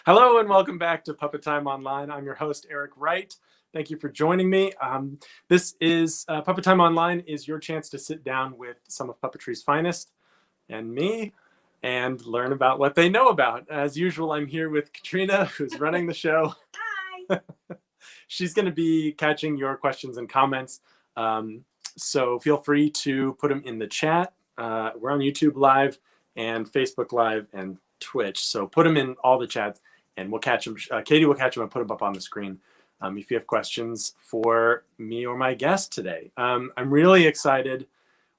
Hello and welcome back to Puppet Time Online. I'm your host, Eric Wright. Thank you for joining me. This is Puppet Time Online is your chance to sit down with some of puppetry's finest and me and learn about what they know about. As usual, I'm here with Katrina, who's running the show. Hi. She's going to be catching your questions and comments. So feel free to put them in the chat. We're on YouTube Live and Facebook Live and Twitch. So put them in all the chats and we'll catch them. Katie will catch them and put them up on the screen if you have questions for me or my guest today. I'm really excited.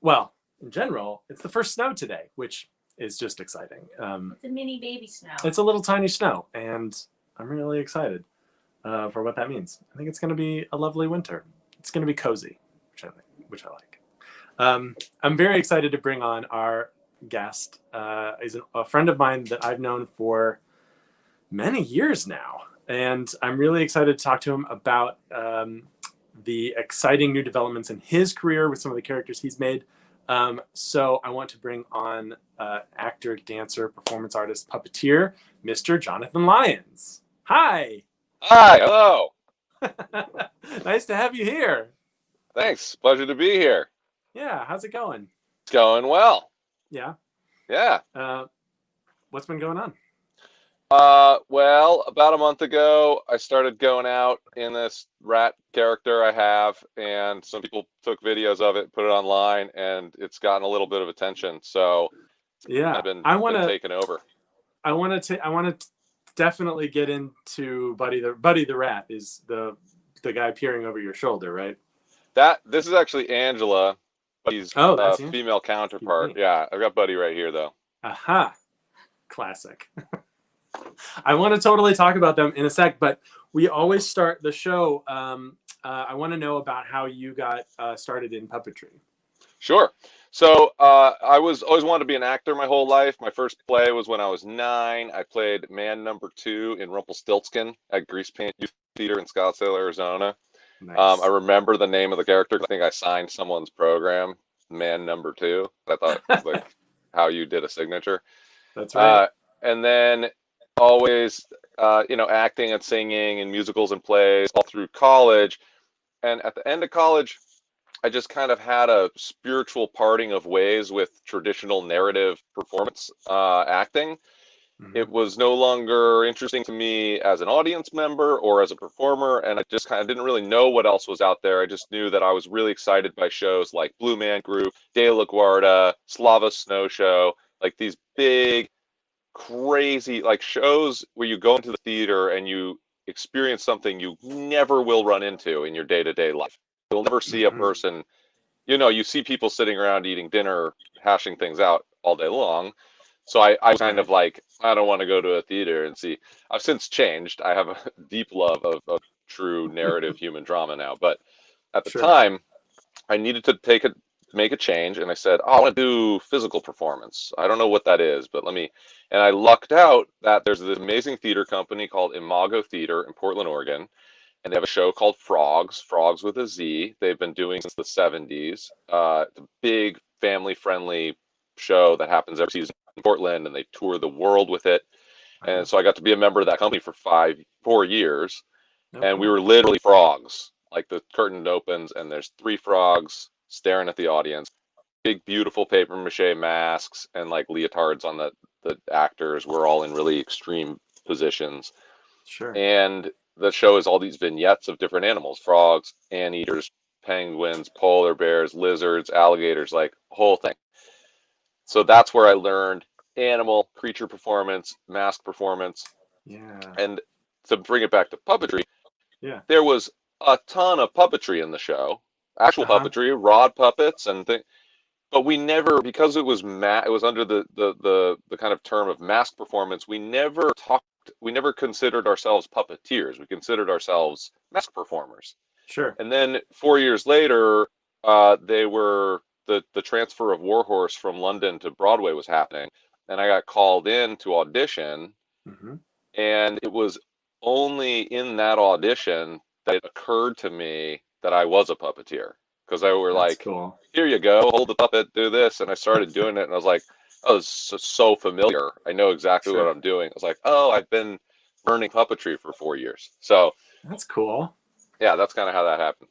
Well, in general, it's the first snow today, which is just exciting. It's a mini baby snow. It's a little tiny snow, and I'm really excited for what that means. I think it's going to be a lovely winter. It's going to be cozy, which I like. I'm very excited to bring on our guest. He's a friend of mine that I've known for many years now, and I'm really excited to talk to him about the exciting new developments in his career with some of the characters he's made. So I want to bring on actor, dancer, performance artist, puppeteer, Mr. Jonothon Lyons. Hi. Hi, hello. Nice to have you here. Thanks, pleasure to be here. Yeah, how's it going? It's going well. Yeah. Yeah. What's been going on? Well, about a month ago, I started going out in this rat character I have, and some people took videos of it, put it online, and it's gotten a little bit of attention. So yeah, I've been taken over. I want to definitely get into Buddy the Rat is the guy peering over your shoulder, right? This is actually Angela, Buddy's female counterpart. Yeah, I've got Buddy right here though. Aha, classic. I want to totally talk about them in a sec, but we always start the show. I want to know about how you got started in puppetry. Sure. So I always wanted to be an actor my whole life. My first play was when I was 9. I played man number 2 in Rumpelstiltskin at Greasepaint Youth Theater in Scottsdale, Arizona. Nice. I remember the name of the character. I think I signed someone's program, man number 2. I thought it was like how you did a signature. That's right. And then always, acting and singing and musicals and plays all through college. And at the end of college, I just kind of had a spiritual parting of ways with traditional narrative performance acting. Mm-hmm. It was no longer interesting to me as an audience member or as a performer, and I just kind of didn't really know what else was out there. I just knew that I was really excited by shows like Blue Man Group, De La Guardia, Slava Snow Show, like these big, crazy like shows where you go into the theater and you experience something you never will run into in your day-to-day life. You'll never see a person, you see people sitting around eating dinner, hashing things out all day long. So I was kind of like, I don't want to go to a theater and see. I've since changed. I have a deep love of true narrative human drama now. But at the time, I needed to make a change. And I said, I want to do physical performance. I don't know what that is, but and I lucked out that there's this amazing theater company called Imago Theater in Portland, Oregon. And they have a show called Frogs with a Z. They've been doing since the 70s. It's a big family-friendly show that happens every season in Portland, and they tour the world with it. And so I got to be a member of that company for 4 years. And we were literally frogs. Like the curtain opens, and there's 3 frogs staring at the audience. Big, beautiful paper mache masks and like leotards on the actors. We're all in really extreme positions. Sure. And the show is all these vignettes of different animals: frogs, anteaters, penguins, polar bears, lizards, alligators, like whole thing. So that's where I learned animal, creature performance, mask performance. Yeah. And to bring it back to puppetry, there was a ton of puppetry in the show. Actual puppetry, rod puppets and things. but we never, because it was it was under the kind of term of mask performance. We never considered ourselves puppeteers. We considered ourselves mask performers. Sure. And then 4 years later, the transfer of Warhorse from London to Broadway was happening, and I got called in to audition. Hmm. And it was only in that audition that it occurred to me that I was a puppeteer, because they were That's like, cool. "Here you go, hold the puppet, do this," and I started doing it, and I was like, "Oh, this is so familiar. I know exactly what Sure. I'm doing." I was like, "Oh, I've been learning puppetry for 4 years." So That's cool. yeah, that's kind of how that happened.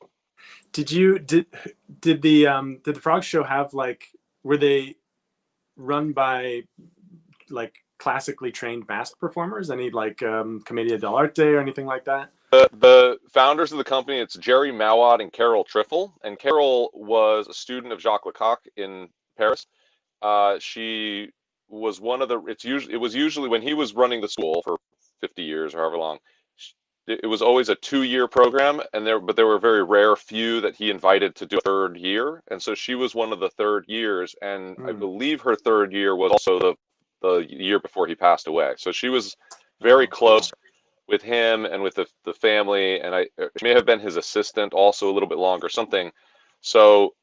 Did the Frog Show have like, were they run by like classically trained mask performers? Any like Commedia dell'arte or anything like that? The founders of the company, it's Jerry Mawad and Carol Triffle, and Carol was a student of Jacques Lecoq in Paris. She was one of the. It was usually when he was running the school for 50 years or however long. It was always a 2-year program, but there were very rare few that he invited to do a third year, and so she was one of the third years, and I believe her third year was also the year before he passed away. So she was very close with him and with the family, and she may have been his assistant also a little bit longer, something. So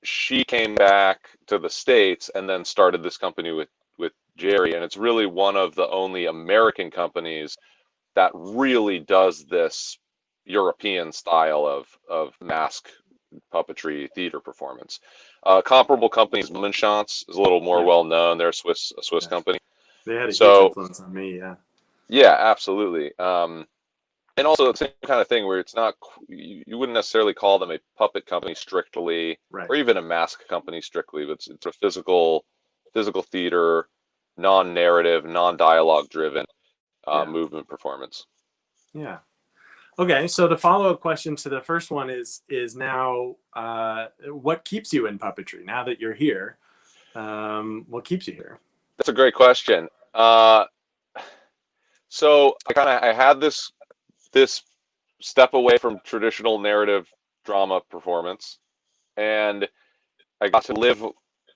she came back to the States and then started this company with Jerry, and it's really one of the only American companies that really does this European style of mask puppetry theater performance. Comparable companies, Mummenschanz is a little more well known. They're a Swiss company. They had a huge So influence on me. Yeah. yeah, absolutely. And also the same kind of thing where it's not, you wouldn't necessarily call them a puppet company strictly, Right. or even a mask company strictly, but it's a physical theater, non-narrative, non-dialogue driven movement performance. Yeah. Okay. So the follow-up question to the first one is now, what keeps you in puppetry now that you're here? What keeps you here? That's a great question. So I had this step away from traditional narrative drama performance, and I got to live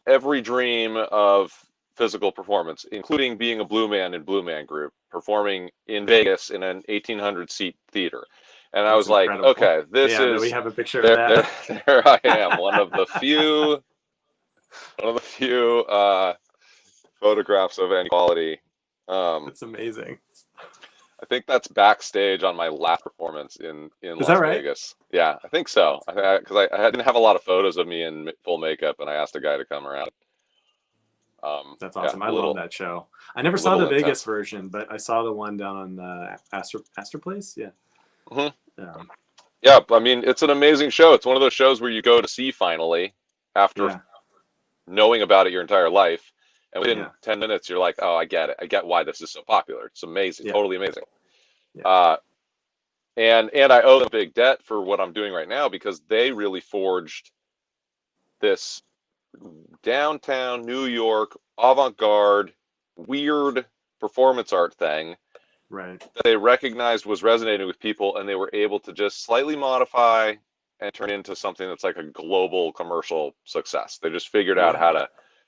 every dream of physical performance, including being a Blue Man in Blue Man Group, performing in Vegas in an 1,800 seat theater. And I That's was like, incredible. okay, this Yeah, is we have a picture of there, that. there I am, one of the few photographs of any quality. That's amazing. I think that's backstage on my last performance in Is that Las right? Vegas. Yeah, I think so. Because I didn't have a lot of photos of me in full makeup, and I asked a guy to come around. That's Yeah, awesome. I love that show. I never a saw the little Vegas intense. version, but I saw the one down on Astor Place. Yeah. Hmm. Um, Yeah, I mean, it's an amazing show. It's one of those shows where you go to see finally after yeah. knowing about it your entire life, and within Yeah. 10 minutes you're like, oh, I get it. I get why this is so popular. It's amazing, Yeah. totally amazing. Yeah. And I owe them a big debt for what I'm doing right now, because they really forged this downtown New York avant-garde weird performance art thing Right. that they recognized was resonating with people, and they were able to just slightly modify and turn into something that's like a global commercial success. They just figured out Yeah.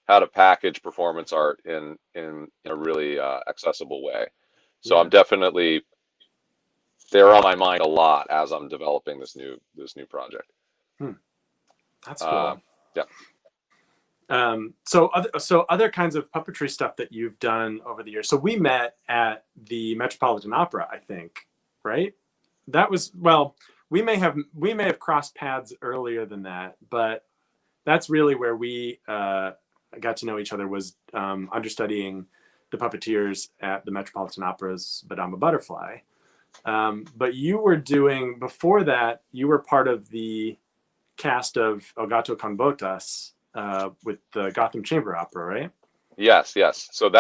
how to package performance art in a really accessible way. So Yeah. I'm definitely, they're on my mind a lot as I'm developing this new project. That's cool. Yeah. So other kinds of puppetry stuff that you've done over the years. So we met at the Metropolitan Opera, I think, right? That was, well, we may have crossed paths earlier than that, but that's really where we got to know each other, was understudying the puppeteers at the Metropolitan Opera's Madame Butterfly. But you were doing, before that, you were part of the cast of El Gato con Botas with the Gotham Chamber Opera, right? Yes. So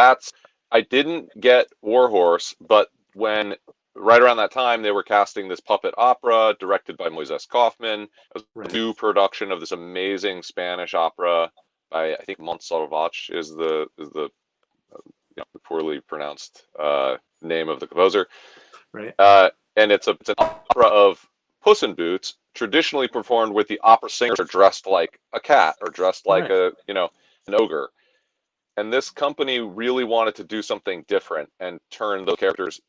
I didn't get Warhorse, but when right around that time they were casting this puppet opera directed by Moises Kaufman. It was a new production of this amazing Spanish opera by, I think, Montsalvatge is the poorly pronounced name of the composer. Right. And it's an opera of Puss in Boots traditionally performed with the opera singers are dressed like a cat or dressed like Right. an ogre. And this company really wanted to do something different and turn those characters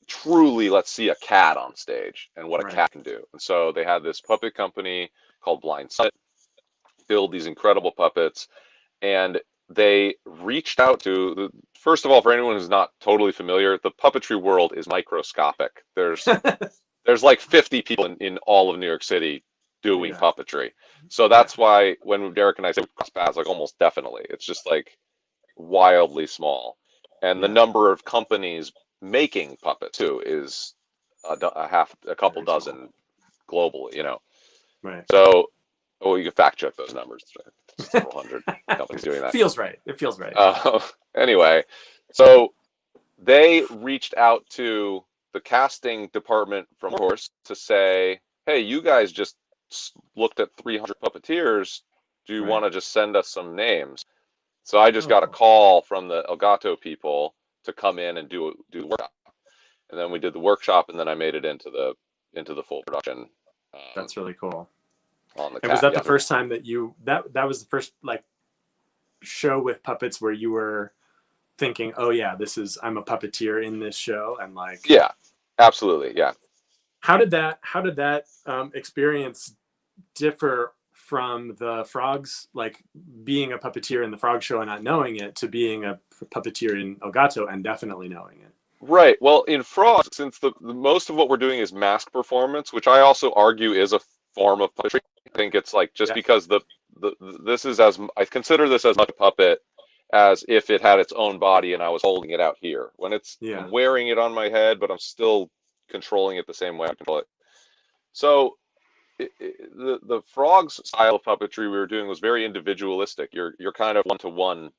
truly, let's see a cat on stage and what a Right. cat can do. And so they had this puppet company called Blind Summit, build these incredible puppets, and they reached out to first of all, for anyone who's not totally familiar, the puppetry world is microscopic. There's like 50 people in all of New York City doing Yeah. puppetry. So Yeah. that's why when Derek and I say we cross paths, like almost definitely, it's just like wildly small. And the Yeah. number of companies making puppets too is a couple Very small. dozen globally, Right. So, oh, you can fact check those numbers. Several hundred companies doing that. Feels right. It feels right. Anyway, so they reached out to the casting department from Horse to say, hey, you guys just looked at 300 puppeteers. Do you Right. want to just send us some names? So I just Oh, got a cool. call from the Elgato people to come in and do the workshop. And then we did the workshop, and then I made it into the full production. That's really cool. On the And was cat. that the first time that that was the first like show with puppets where you were thinking, oh yeah, I'm a puppeteer in this show, and like, Yeah, absolutely, yeah. how did that experience differ from the frogs, like being a puppeteer in the frog show and not knowing it, to being a puppeteer in Elgato and definitely knowing it? Right. Well, in Frogs, since the most of what we're doing is mask performance, which I also argue is a form of puppetry. I think it's like just Yeah. because this is I consider this as much a puppet as if it had its own body and I was holding it out here. When Yeah. I'm wearing it on my head, but I'm still controlling it the same way I control it. So the Frogs style of puppetry we were doing was very individualistic. You're kind of one-to-one,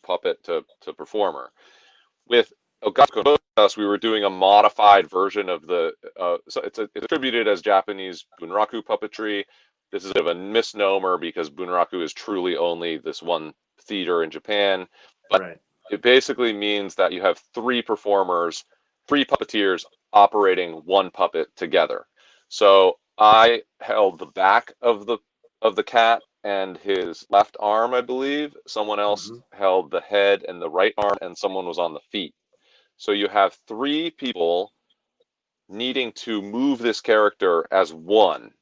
puppet to performer. With Elgato, we were doing a modified version of so it's attributed as Japanese bunraku puppetry. This is a bit of a misnomer because bunraku is truly only this one theater in Japan. But Right. it basically means that you have three performers, three puppeteers operating one puppet together. So I held the back of the cat and his left arm, I believe. Someone else Mm-hmm. held the head and the right arm, and someone was on the feet. So you have three people needing to move this character as one,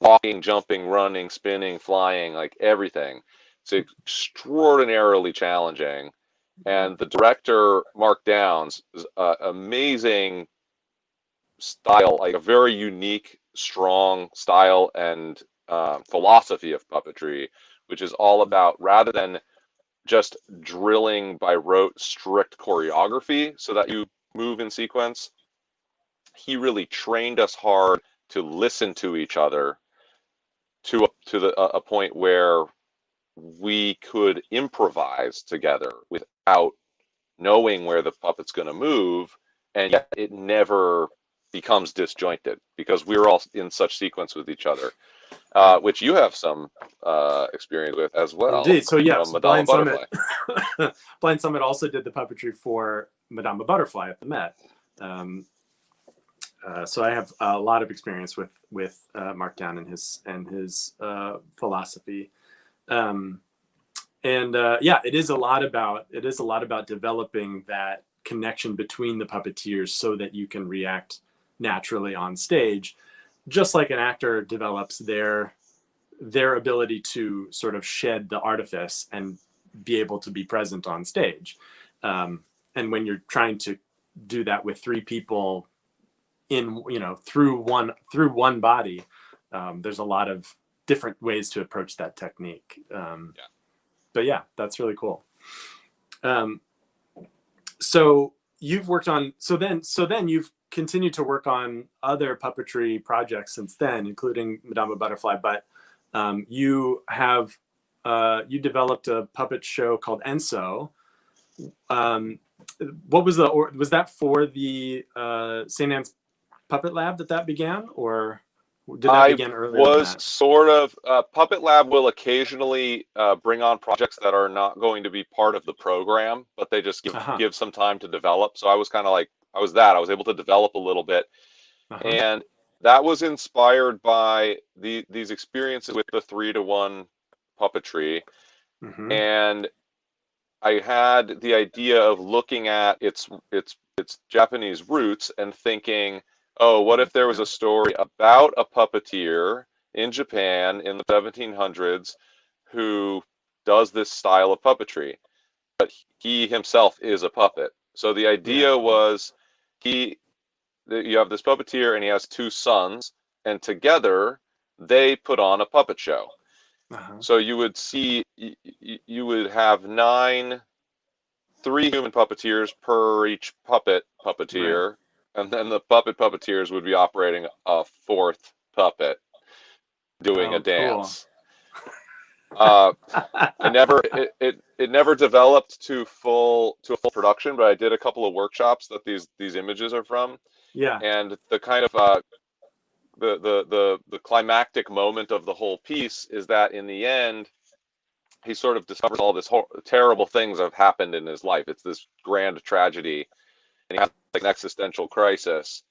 walking, jumping, running, spinning, flying, like everything. It's extraordinarily challenging. Yeah. And the director, Mark Downs, is amazing style, like a very unique, strong style and philosophy of puppetry, which is all about, rather than just drilling by rote strict choreography so that you move in sequence, he really trained us hard to listen to each other to a point where we could improvise together without knowing where the puppet's going to move, and yet it never becomes disjointed because we're all in such sequence with each other, Right. which you have some experience with as well Indeed. So yes, from Madame Butterfly. Blind Summit also did the puppetry for Madame Butterfly at the Met. So I have a lot of experience with Mark Down and his philosophy. Yeah, it is a lot about developing that connection between the puppeteers so that you can react naturally on stage, just like an actor develops their ability to sort of shed the artifice and be able to be present on stage. And when you're trying to do that with three people through one body, there's a lot of different ways to approach that technique. But yeah, that's really cool. So you've worked on, so then you've continued to work on other puppetry projects since then, including Madame Butterfly. But you developed a puppet show called Enso. What was was that for the St. Anne's Puppet Lab that began, or did that begin earlier than that? Sort of. Puppet Lab will occasionally bring on projects that are not going to be part of the program, but they just give some time to develop. So I was kind of like, I was able to develop a little bit. And that was inspired by these experiences with the 3-to-1 puppetry, Mm-hmm. and I had the idea of looking at its Japanese roots and thinking, oh, what if there was a story about a puppeteer in Japan in the 1700s who does this style of puppetry, but he himself is a puppet. So the Yeah, idea cool. was you have this puppeteer and he has two sons, and together they put on a puppet show. Uh-huh. So you would you would have three human puppeteers per each Right. puppeteer, and then the puppet puppeteers would be operating a fourth puppet doing a Oh, cool. dance. Uh, it never developed to a full production, but I did a couple of workshops that these images are from, Yeah. and the kind of the climactic moment of the whole piece is that in the end he sort of discovers all this terrible things have happened in his life. It's this grand tragedy, and he has like an existential crisis.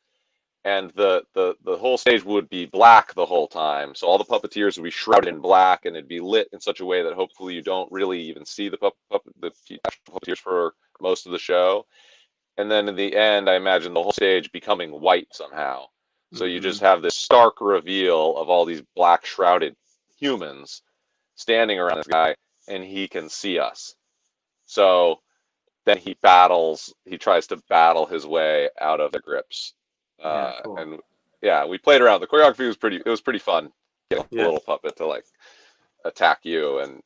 And the whole stage would be black the whole time. So all the puppeteers would be shrouded in black, and it'd be lit in such a way that hopefully you don't really even see the actual puppeteers for most of the show. And then in the end, I imagine the whole stage becoming white somehow. So you Mm-hmm. just have this stark reveal of all these black shrouded humans standing around this guy, and he can see us. So then he tries to battle his way out of their grips. Yeah, cool. And yeah, we played around. The choreography it was pretty fun. Getting a Yeah. little puppet to like attack you, and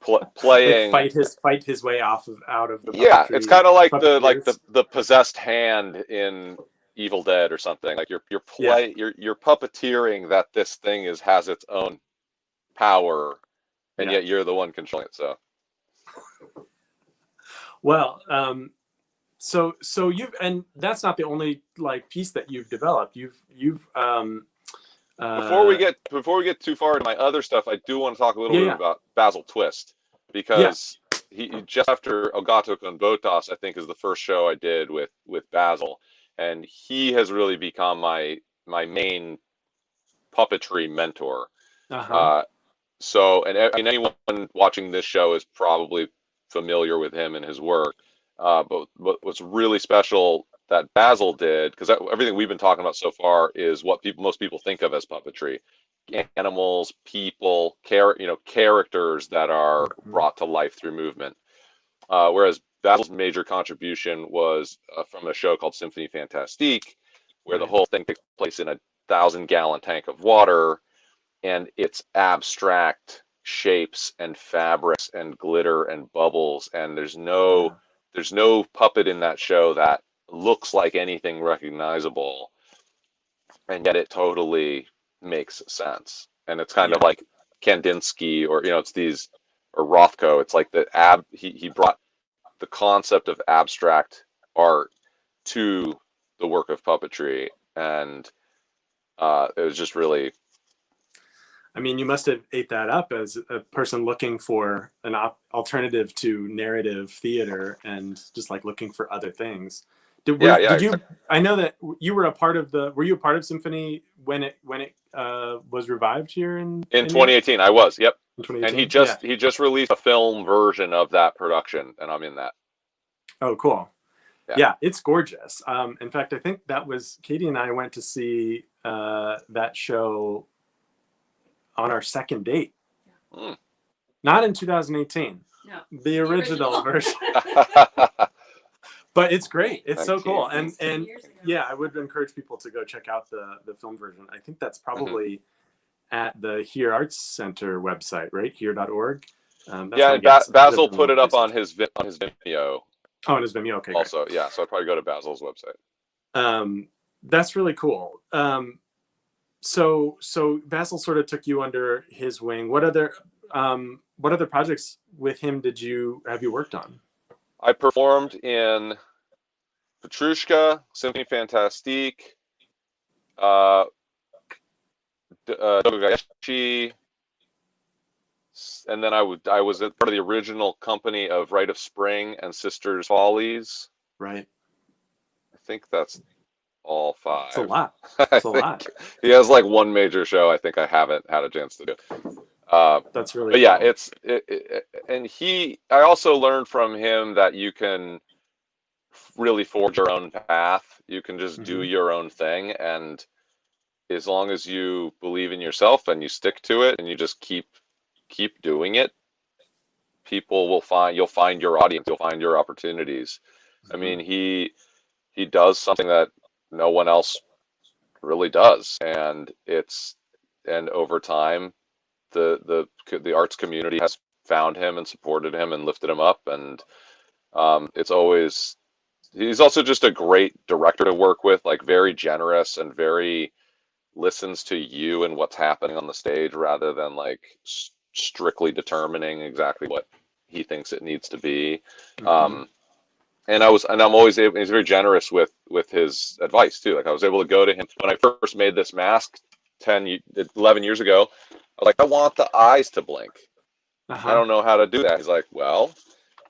Like playing. fight his way out of the Yeah, it's puppetry kind of like puppeteers. the possessed hand in Evil Dead or something. Like Yeah. you're puppeteering that this thing has its own power, and Yeah. yet you're the one controlling it. So Well, so you've, and that's not the only like piece that you've developed. You've uh before we get too far into my other stuff, I do want to talk a little yeah, bit yeah. about Basil Twist, Yeah. because he just after Elgato con Botas, I think, is the first show I did with Basil, and he has really become my main puppetry mentor. Uh-huh. Uh, and anyone watching this show is probably familiar with him and his work. But what's really special that Basil did, because everything we've been talking about so far is what most people think of as puppetry: animals, people, characters that are Mhm. brought to life through movement. Whereas Basil's major contribution was from a show called Symphony Fantastique, where the Right. whole thing takes place in a 1,000-gallon tank of water, and it's abstract shapes and fabrics and glitter and bubbles, and Yeah. there's no puppet in that show that looks like anything recognizable, and yet it totally makes sense. And it's kind of Yeah. like Kandinsky, or it's these, or Rothko. It's like he brought the concept of abstract art to the work of puppetry, and it was just really. I mean, you must have ate that up as a person looking for an alternative to narrative theater and just like looking for other things. Yeah, Did you? I know that you were a part of the. Were you a part of Symphony when it was revived here in in New York 2018 I was, yep. in And 2018? Yeah. he just released a film version of that production, and I'm in that. Oh, cool. Yeah. Yeah, it's gorgeous. In fact, I think that was Katie and I went to see that show on our second date. Mm. Not in 2018. No, The original version. But it's great. It's so cool. And 16 years ago. yeah, I would encourage people to go check out the film version. I think that's probably at the Here Arts Center website, right? Here.org. That's Yeah, how I and get the Basil put film it up on resource. his Vimeo Oh, and it's Vimeo. Okay, great. also. Yeah, so I'd probably go to Basil's website. That's really cool. So Basil sort of took you under his wing. What other projects with him have you worked on? I performed in Petrushka, Symphony Fantastique, Dogogaeshi, and then I was part of the original company of Rite of Spring and Sisters Follies. Right. I think that's all It's a 5. lot. I It's a lot. think he has like one major show I think I haven't had a chance to do. That's really But yeah, cool. and I also learned from him that you can really forge your own path. You can just do Hmm. your own thing, and as long as you believe in yourself and you stick to it and you just keep doing it, you'll find your audience, you'll find your opportunities. I Hmm. mean, he does something that no one else really does, and over time the arts community has found him and supported him and lifted him up, and it's always he's also just a great director to work with, like very generous and very listens to you and what's happening on the stage rather than like strictly determining exactly what he thinks it needs to be. Hmm. Um, and I'm always able, he's very generous with his advice too. Like I was able to go to him when I first made this mask 11 years ago. I was like, I want the eyes to blink. I Uh-huh. don't know how to do that. He's like, well,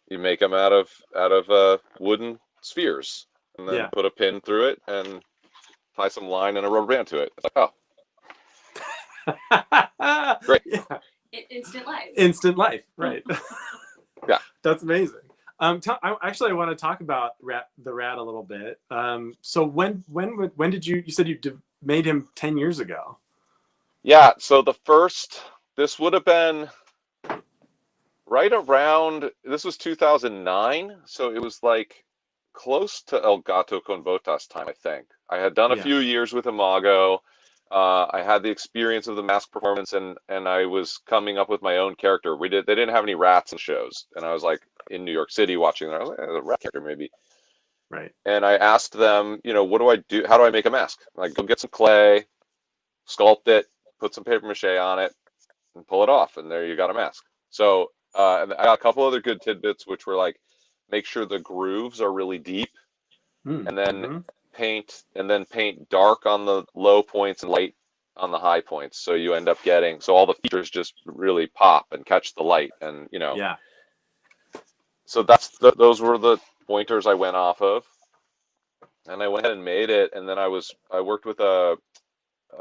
you make them out of wooden spheres and then Yeah. put a pin through it and tie some line and a rubber band to it. It's like, oh, great. Yeah. Instant life. Instant life, right? Yeah. That's amazing. Actually, I want to talk about the rat a little bit. So when did you said made him 10 years ago? Yeah. So this would have been right around, this was 2009. So it was like close to El Gato con Botas time, I think. I had done a Yeah. few years with Imago. I had the experience of the mask performance, and I was coming up with my own character. They didn't have any rats in shows, and I was like in New York City watching, and I was like, a rat character maybe. Right. And I asked them, what do I do? How do I make a mask? Like, go get some clay, sculpt it, put some paper mache on it, and pull it off, and there you got a mask. So and I got a couple other good tidbits, which were like, make sure the grooves are really deep, and then Mm-hmm. paint dark on the low points and light on the high points. So you end up getting all the features just really pop and catch the light, and Yeah. So those were the pointers I went off of, and I went ahead and made it, and then I worked with a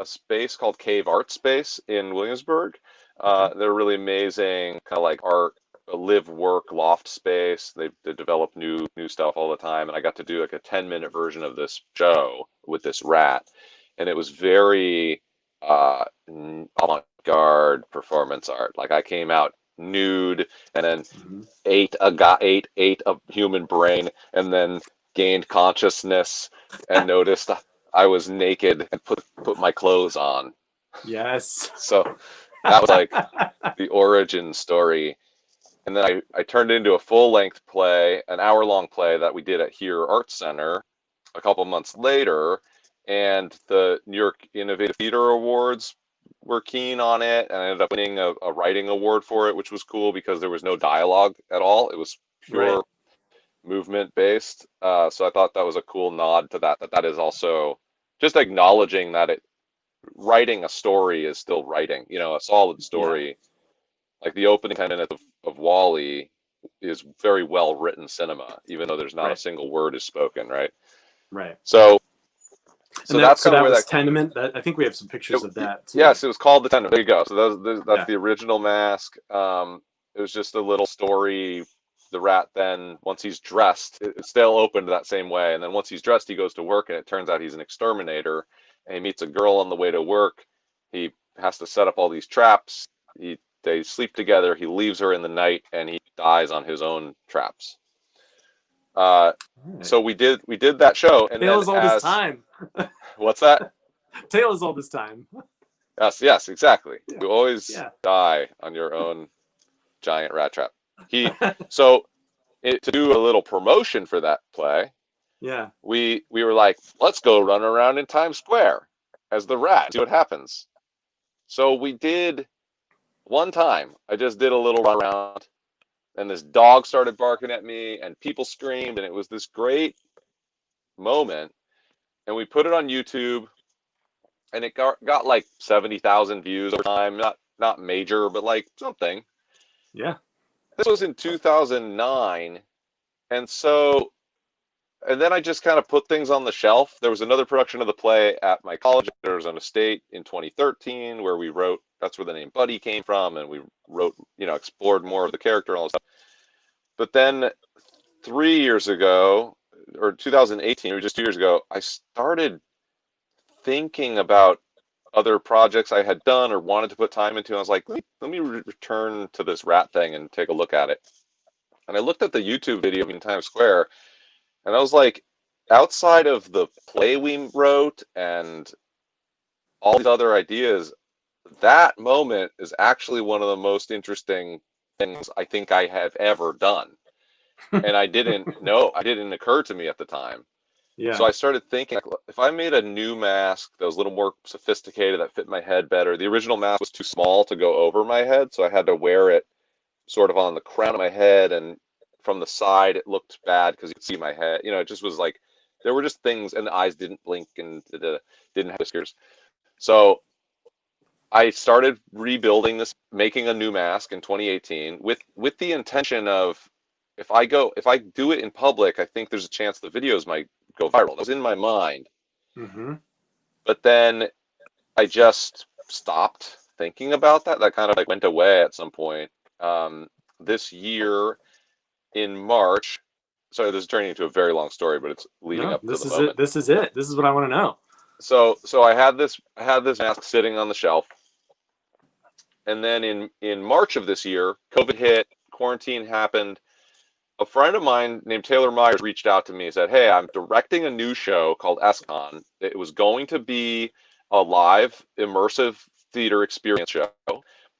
space called Cave Art Space in Williamsburg. Okay. They're really amazing, kind of like art, a live work loft space. They develop new stuff all the time, and I got to do like a 10-minute version of this show with this rat, and it was very avant-garde performance art. Like I came out nude, and then Mm-hmm. ate a human brain, and then gained consciousness and noticed I was naked and put my clothes on. Yes. So that was like the origin story. And then I turned it into a full-length play, an hour-long play that we did at Here Arts Center a couple months later. And the New York Innovative Theater Awards were keen on it, and I ended up winning a writing award for it, which was cool because there was no dialogue at all. It was Right. pure movement based. So I thought that was a cool nod to that is also just acknowledging that writing a story is still writing. A solid Yeah. story, like the opening 10 minutes of Wall-E is very well written cinema, even though there's not a Right. single word is spoken, right? Right. So And that's so kind of that where was that Tenement. I think we have some pictures of that too. yes, it was called The Tenement. There you go. So that's Yeah. the original mask. It was just a little story. The rat then, once he's dressed, it's still opened that same way. And then once he's dressed, he goes to work, and it turns out he's an exterminator. And he meets a girl on the way to work. He has to set up all these traps. They sleep together. He leaves her in the night, and he dies on his own traps. Uh, All right. so we did that show, and Tale then as old as time. what's that? Tale as old as time. Yes, exactly. Yeah. You always Yeah. die on your own giant rat trap. So to do a little promotion for that play, Yeah. we were like, let's go run around in Times Square as the rat, see what happens. So we did one time. I just did a little run around, and this dog started barking at me, and people screamed, and it was this great moment. And we put it on YouTube, and it got like 70,000 views over time. Not major, but like something. Yeah. This was in 2009, and so and then I just kind of put things on the shelf. There was another production of the play at my college at Arizona State in 2013 where we wrote, that's where the name Buddy came from, and we wrote, explored more of the character and all that stuff. But then 3 years ago, or 2018, or just 2 years ago, I started thinking about other projects I had done or wanted to put time into. I was like, let me return to this rat thing and take a look at it. And I looked at the YouTube video in Times Square, and I was like, outside of the play we wrote and all these other ideas, that moment is actually one of the most interesting things I think I have ever done. And I didn't know, it didn't occur to me at the time. Yeah. So I started thinking, if I made a new mask that was a little more sophisticated, that fit my head better. The original mask was too small to go over my head, so I had to wear it sort of on the crown of my head, and from the side it looked bad because you could see my head. It just was like, there were just things, and the eyes didn't blink and didn't have whiskers. So I started rebuilding this, making a new mask in 2018 with the intention of, if I do it in public, I think there's a chance the videos might go viral. That was in my mind. Mm-hmm. But then I just stopped thinking about that. That kind of like went away at some point. This year in March, sorry, this is turning into a very long story, but it's leading up to the moment. This is it. This is what I want to know. So I had this mask sitting on the shelf. And then in March of this year, COVID hit, quarantine happened. A friend of mine named Taylor Myers reached out to me and said, hey, I'm directing a new show called SCon. It was going to be a live immersive theater experience show,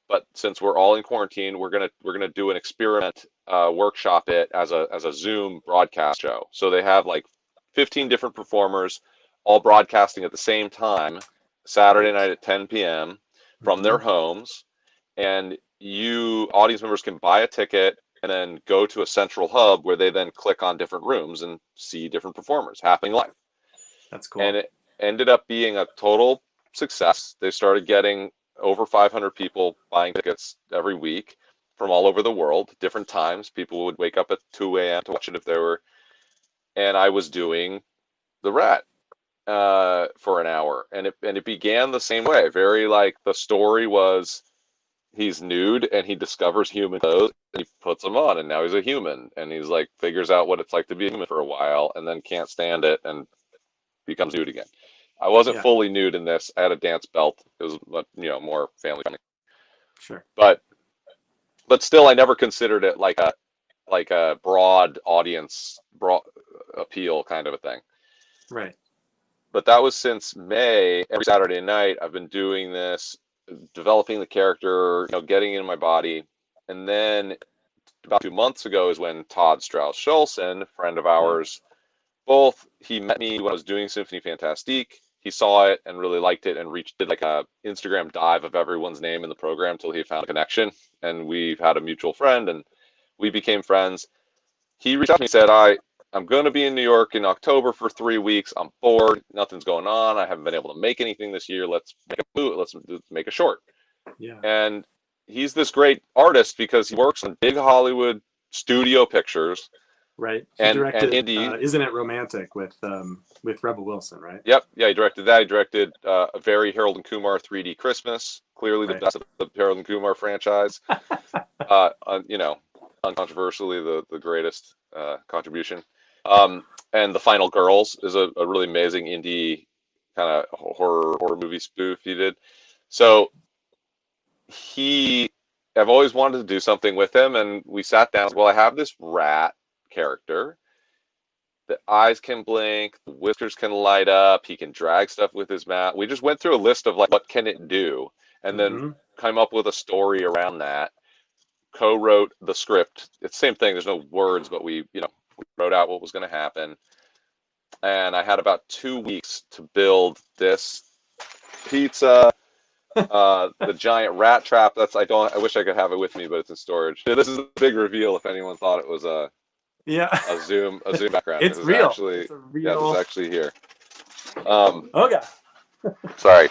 but since we're all in quarantine, we're gonna do an experiment workshop it as a Zoom broadcast show. So they have like 15 different performers all broadcasting at the same time, Saturday night at 10 p.m. from their homes, and you audience members can buy a ticket and then go to a central hub where they then click on different rooms and see different performers happening live. That's cool. And it ended up being a total success. They started getting over 500 people buying tickets every week from all over the world, different times. People would wake up at 2 a.m. to watch it if they were. And I was doing the rat for an hour. And it began the same way. Very like, the story was, he's nude and he discovers human clothes and he puts them on, and now he's a human, and he's like figures out what it's like to be a human for a while, and then can't stand it and becomes nude again. I wasn't fully nude in this. I had a dance belt. It was more family friendly. Sure. But still, I never considered it like a broad audience, broad appeal kind of a thing. Right. But that was since May. Every Saturday night I've been doing this, developing the character, getting in my body. And then about 2 months ago is when Todd Strauss-Schulson, friend of ours, he met me when I was doing Symphony Fantastique. He saw it and really liked it and did like a Instagram dive of everyone's name in the program till he found a connection. And we've had a mutual friend and we became friends. He reached out to me and said, I'm going to be in New York in October for 3 weeks. I'm bored. Nothing's going on. I haven't been able to make anything this year. Let's make a move. Let's make a short. Yeah. And he's this great artist because he works on big Hollywood studio pictures. Right. He and directed indie. Isn't It Romantic with Rebel Wilson, right? Yep. Yeah, he directed that. He directed a very Harold and Kumar 3D Christmas. Clearly the best of the Harold and Kumar franchise. Uncontroversially the greatest contribution. And The Final Girls is a really amazing indie kind of horror movie spoof he did. So I've always wanted to do something with him, and we sat down. Well, I have this rat character. The eyes can blink, the whiskers can light up, he can drag stuff with his mouth. We just went through a list of like, what can it do? And then came up with a story around that. Co-wrote the script. It's the same thing. There's no words, but we wrote out what was going to happen. And I had about 2 weeks to build this pizza, the giant rat trap. I wish I could have it with me, but it's in storage. This is a big reveal if anyone thought it was a Zoom background. It's real. Actually, it's real. Yeah, it's actually here. Okay. Sorry.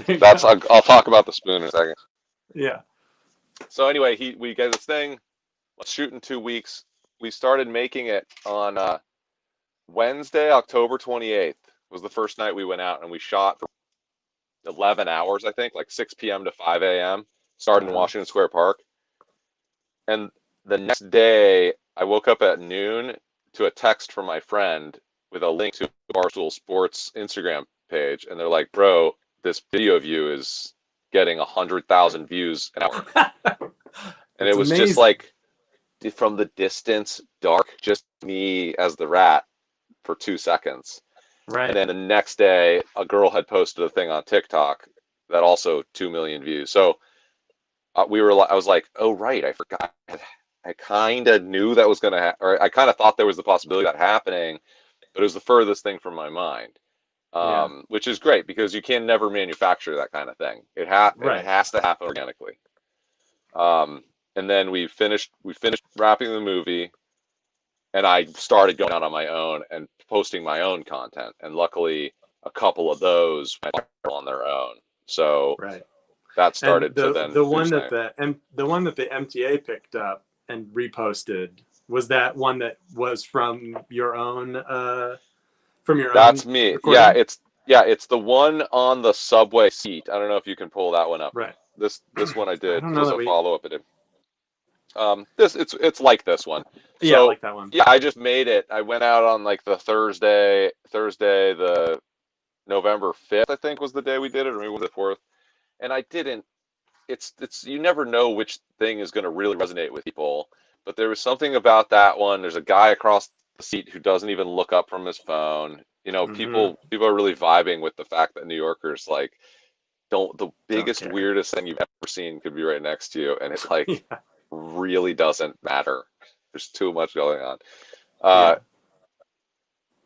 I'll talk about the spoon in a second. Yeah. So anyway, we get this thing. Let's shoot in 2 weeks. We started making it on Wednesday, October 28th was the first night we went out, and we shot for 11 hours, I think, like 6 p.m. to 5 a.m. Started in Wow. Washington Square Park. And the next day, I woke up at noon to a text from my friend with a link to Barstool Sports Instagram page. And they're like, bro, this video of you is getting 100,000 views an hour. And it That's was just amazing. like, from the distance, dark, just me as the rat for 2 seconds. Right. And then the next day, a girl had posted a thing on TikTok that also 2 million views. So I was like, oh, right, I forgot. I kind of knew that was going to or I kind of thought there was the possibility of that happening, but it was the furthest thing from my mind, Yeah. which is great because you can never manufacture that kind of thing. It Right. has to happen organically. And then we finished wrapping the movie, and I started going out on my own and posting my own content. And luckily, a couple of those went viral on their own. So Right. that And started to then the one boost that my. the one that the MTA picked up and reposted, was that one that was from your own That's me. recording? It's the one on the subway seat. I don't know if you can pull that one up. Right. This one I I did don't know was that a we. follow up. It it's like this one. Yeah, I So like that one. yeah, I just made it. I went out on like the Thursday, the November 5th, I think was the day we did it, or maybe it was the 4th. And I didn't. It's you never know which thing is going to really resonate with people. But there was something about that one. There's a guy across the seat who doesn't even look up from his phone. You know, Mm-hmm. people are really vibing with the fact that New Yorkers like don't the Don't biggest care. weirdest thing you've ever seen could be right next to you, and it like Yeah. really doesn't matter. There's too much going on. Yeah. Uh,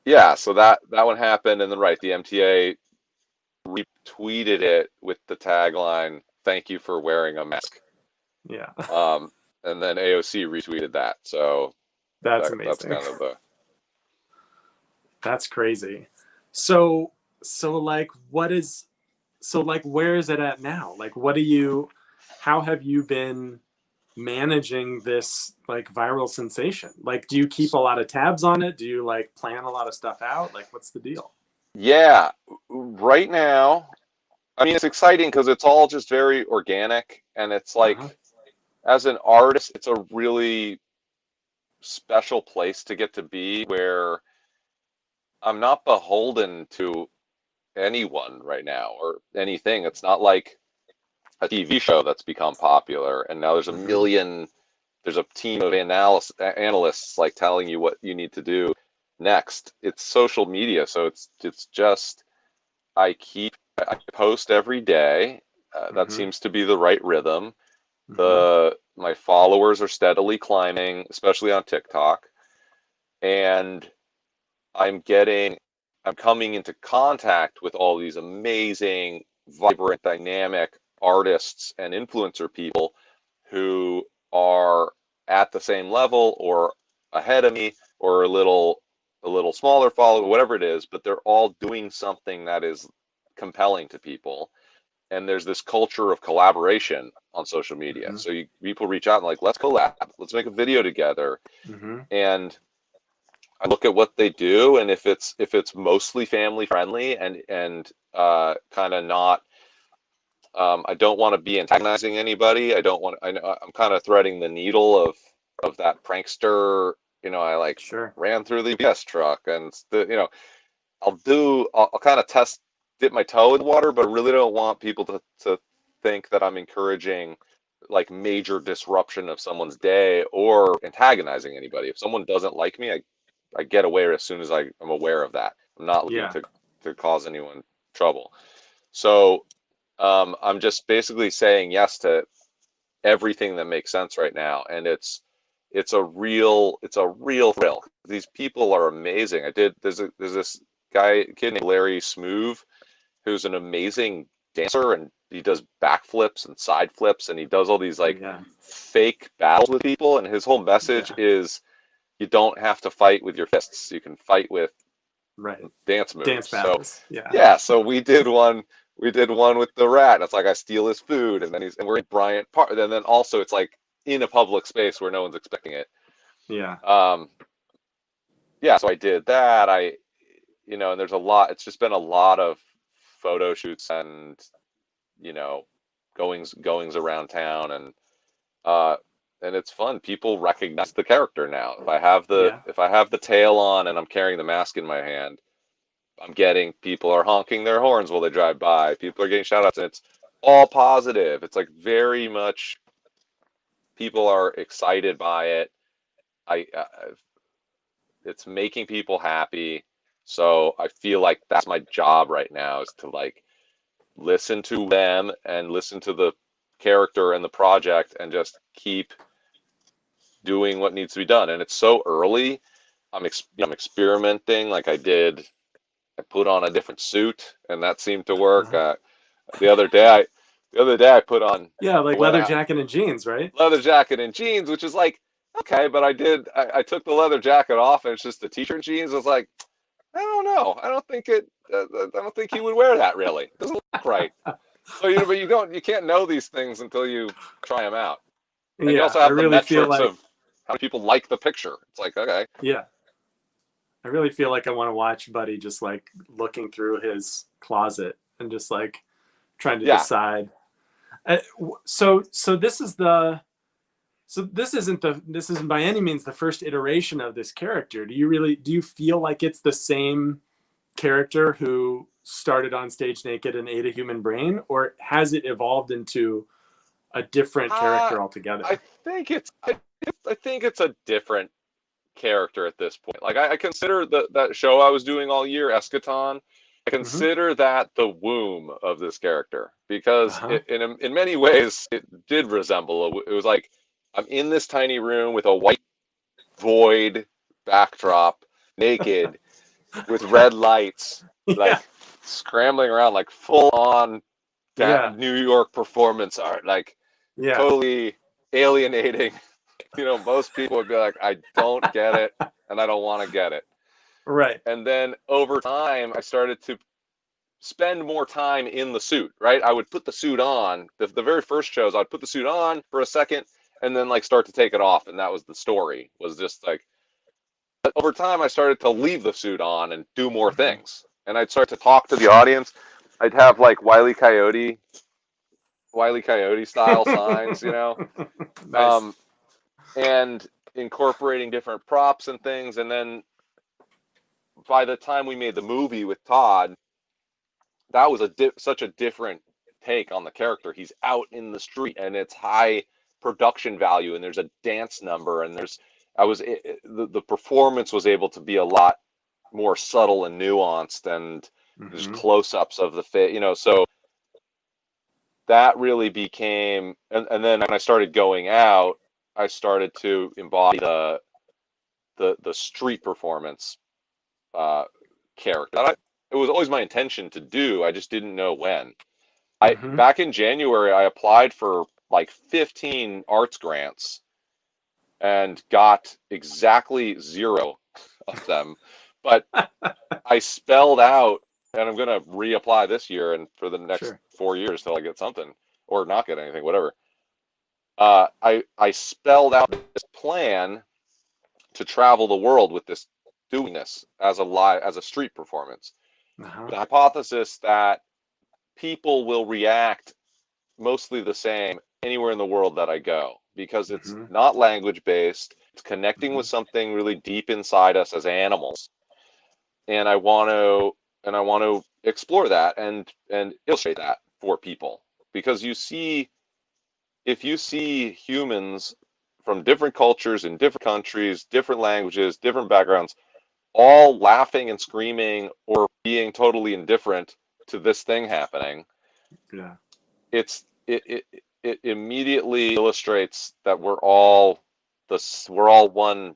yeah, so that one happened, and then right, the MTA retweeted it with the tagline, "Thank you for wearing a mask." Yeah. Um, and then AOC retweeted that. So That's that's amazing. kind of the. That's crazy. So like where is it at now? Like how have you been managing this like viral sensation? Like, do you keep a lot of tabs on it? Do you like plan a lot of stuff out? Like, what's the deal? Yeah, right now, I mean, it's exciting because it's all just very organic, and it's Uh-huh. like, as an artist, it's a really special place to get to be where I'm not beholden to anyone right now or anything. It's not like a TV show that's become popular and now Mm-hmm. there's a team of analysts like telling you what you need to do next. It's social media, so it's just I post every day. That Mm-hmm. seems to be the right rhythm. Mm-hmm. My followers are steadily climbing, especially on TikTok, and I'm getting I'm coming into contact with all these amazing, vibrant, dynamic artists and influencer people who are at the same level or ahead of me or a little smaller follower, whatever it is, but they're all doing something that is compelling to people. And there's this culture of collaboration on social media. Mm-hmm. So people reach out and like, let's collab, let's make a video together. Mm-hmm. And I look at what they do, and if it's mostly family friendly and kind of not, I don't want to be antagonizing anybody. I don't want. I'm kind of threading the needle of that prankster. You know, I like Sure. ran through the UPS truck, and I'll kind of dip my toe in the water, but I really don't want people to think that I'm encouraging like major disruption of someone's day or antagonizing anybody. If someone doesn't like me, I get away as soon as I'm aware of that. I'm not looking Yeah. to cause anyone trouble. So I'm just basically saying yes to everything that makes sense right now, and it's a real thrill. These people are amazing. There's this kid named Larry Smoove who's an amazing dancer, and he does backflips and side flips, and he does all these like Yeah. fake battles with people, and his whole message Yeah. is you don't have to fight with your fists. You can fight with Right. dance Dance moves. So battles. Yeah. yeah, so we did one with the rat, and it's like I steal his food, and then we're in Bryant Park, and then also it's like in a public space where no one's expecting it. Yeah. Um, yeah, so I did that. And there's a lot. It's just been a lot of photo shoots and goings around town, and it's fun. People recognize the character now. Yeah. If I have the tail on and I'm carrying the mask in my hand, I'm getting people are honking their horns while they drive by. People are getting shout outs, and it's all positive. It's like very much people are excited by it. I it's making people happy. So I feel like that's my job right now, is to like listen to them and listen to the character and the project and just keep doing what needs to be done. And it's so early. I'm experimenting. Like I put on a different suit, and that seemed to work. Uh-huh. The other day, I put on Yeah, I like went leather out, jacket and jeans, right? leather jacket and jeans, which is like okay, but I took the leather jacket off, and it's just the t-shirt and jeans. I was like, I don't know. I don't think he would wear that really. It doesn't look right. So but you can't know these things until you try them out. And you Yeah, also I have the really feel metrics like, of how many people like the picture. It's like, okay, yeah, I really feel like I want to watch Buddy just like looking through his closet and just like trying to yeah. decide. So this is the so this isn't by any means the first iteration of this character. Do you feel like it's the same character who started on stage naked and ate a human brain, or has it evolved into a different Uh, character I altogether? think I think it's a different character at this point. Like I consider that show I was doing all year, Eschaton. I Mm-hmm. consider that the womb of this character because Uh-huh. in many ways it did resemble it was like I'm in this tiny room with a white void backdrop, naked with red lights, Yeah. like scrambling around, like full on Yeah. New York performance art, like Yeah. totally alienating. Most people would be like, I don't get it, and I don't want to get it. Right. And then over time, I started to spend more time in the suit, right? I would put the suit on. The very first shows, I'd put the suit on for a second and then like start to take it off. And that was the story, was just like, but over time, I started to leave the suit on and do more Mm-hmm. things. And I'd start to talk to the audience. I'd have like Wile E. Coyote style signs, Nice. um, and incorporating different props and things. And then by the time we made the movie with Todd, that was such a different take on the character. He's out in the street, and it's high production value, and there's a dance number, and the performance was able to be a lot more subtle and nuanced, and there's Mm-hmm. close-ups of the face, so that really became, and then when I started going out, I started to embody the street performance uh, character. It was always my intention to do. I just didn't know when. I Mm-hmm. Back in January, I applied for like 15 arts grants and got exactly 0 of them. But I spelled out, and I'm gonna reapply this year and for the next Sure. 4 years till I get something or not get anything, whatever. I spelled out this plan to travel the world with this, doing this as a street performance. Uh-huh. The hypothesis that people will react mostly the same anywhere in the world that I go, because it's Mm-hmm. not language based. It's connecting Mm-hmm. with something really deep inside us as animals, and I want to explore that and illustrate that for people, because if you see humans from different cultures in different countries, different languages, different backgrounds, all laughing and screaming or being totally indifferent to this thing happening, Yeah. it's it immediately illustrates that we're all one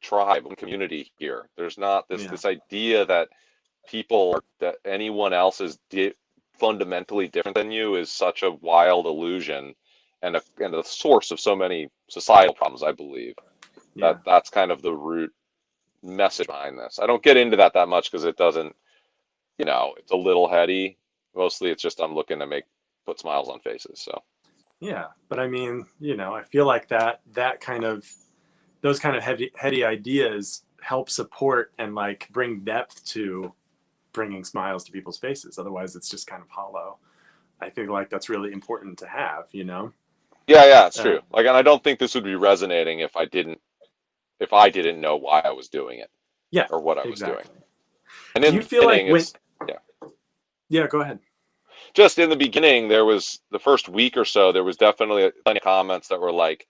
tribe, one community here. There's not Yeah. this idea that that anyone else is fundamentally different than you is such a wild illusion, and a source of so many societal problems, I believe. Yeah. That's kind of the root message behind this. I don't get into that much because it doesn't, it's a little heady. Mostly it's just I'm looking to put smiles on faces. So Yeah. But I mean, I feel like that kind of those kind of heady ideas help support and like bring depth to bringing smiles to people's faces. Otherwise it's just kind of hollow. I think like that's really important to have, you know? Yeah, it's Uh, true. Like, and I don't think this would be resonating if I didn't know why I was doing it yeah, or what I was doing. exactly. And Do in you the feel like beginning, when, it's yeah. yeah, go ahead. Just in the beginning, there was the first week or so, there was definitely plenty of comments that were like,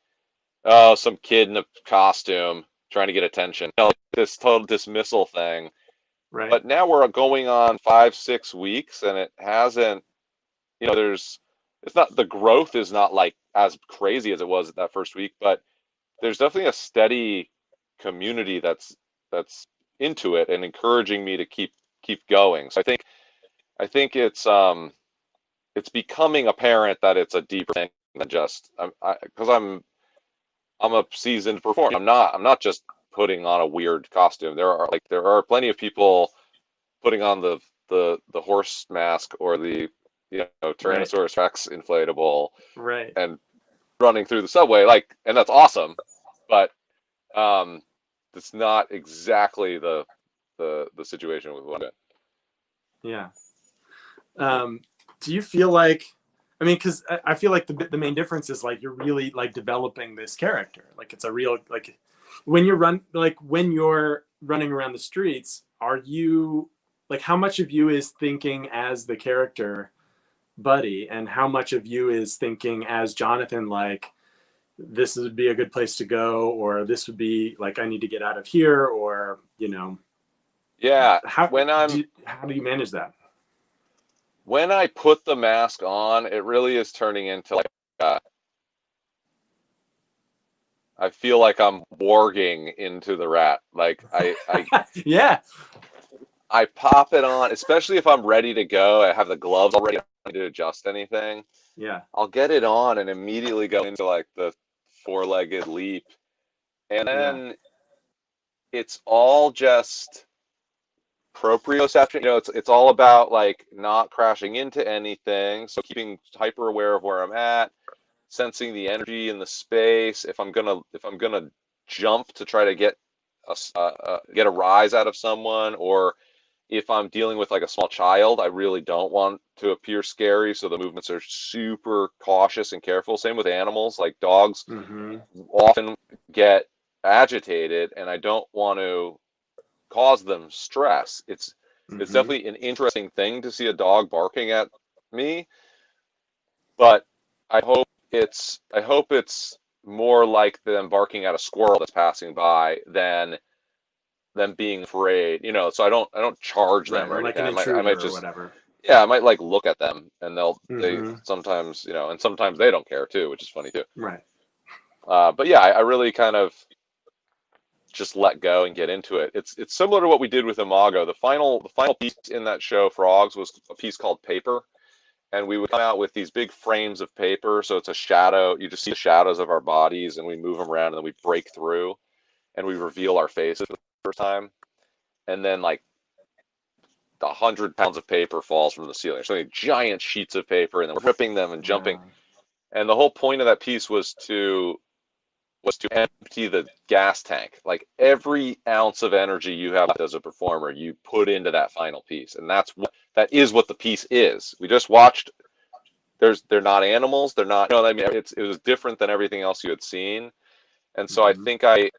"Oh, some kid in a costume trying to get attention." You know, like this total dismissal thing. Right. But now we're going on 5-6 weeks, and it hasn't. You know, it's not, the growth is not like as crazy as it was that first week, but there's definitely a steady community that's into it and encouraging me to keep going. So I think it's becoming apparent that it's a deeper thing than just because I'm a seasoned performer. I'm not just putting on a weird costume. There are plenty of people putting on the horse mask or the Right. Tyrannosaurus Rex inflatable Right. and running through the subway, like, and that's awesome, but um it's not exactly the situation with what I'm Yeah. Do you feel like, I mean, because I feel like the main difference is like you're really like developing this character. Like it's a real, like when you're running around the streets, are you like, how much of you is thinking as the character Buddy, and how much of you is thinking as Jonothon, like this would be a good place to go, or this would be like I need to get out of here, or you know, Yeah, how how do you manage that? when I put the mask on, it really is turning into like I feel like I'm warging into the rat. Like Yeah. I pop it on, especially if I'm ready to go. I have the gloves already, I don't need to adjust anything. Yeah. I'll get it on and immediately go into like the four-legged leap. And Yeah. then it's all just proprioception. It's all about like not crashing into anything. So keeping hyper aware of where I'm at, sensing the energy in the space. If I'm gonna jump to try to get a rise out of someone, or if I'm dealing with like a small child, I really don't want to appear scary, so the movements are super cautious and careful. Same with animals, like dogs Mm-hmm. often get agitated, and I don't want to cause them stress. It's Mm-hmm. definitely an interesting thing to see a dog barking at me, but I hope it's more like them barking at a squirrel that's passing by than them being afraid. So I don't charge them Right. or Or like anything. an I might intruder or just, whatever. yeah, I might like look at them, and they Mm-hmm. sometimes, and sometimes they don't care too, which is funny too. Right. But yeah, I really kind of just let go and get into it. It's similar to what we did with Imago. The final piece in that show, Frogs, was a piece called Paper, and we would come out with these big frames of paper. So it's a shadow. You just see the shadows of our bodies, and we move them around, and then we break through, and we reveal our faces for the first time, and then like 100 pounds of paper falls from the ceiling. So many giant sheets of paper, and then we're ripping them and jumping. Yeah. And the whole point of that piece was to empty the gas tank. Like every ounce of energy you have as a performer, you put into that final piece, and that is what the piece is. We just watched. They're not animals. They're not. I mean, it was different than everything else you had seen, and so I Mm-hmm. think I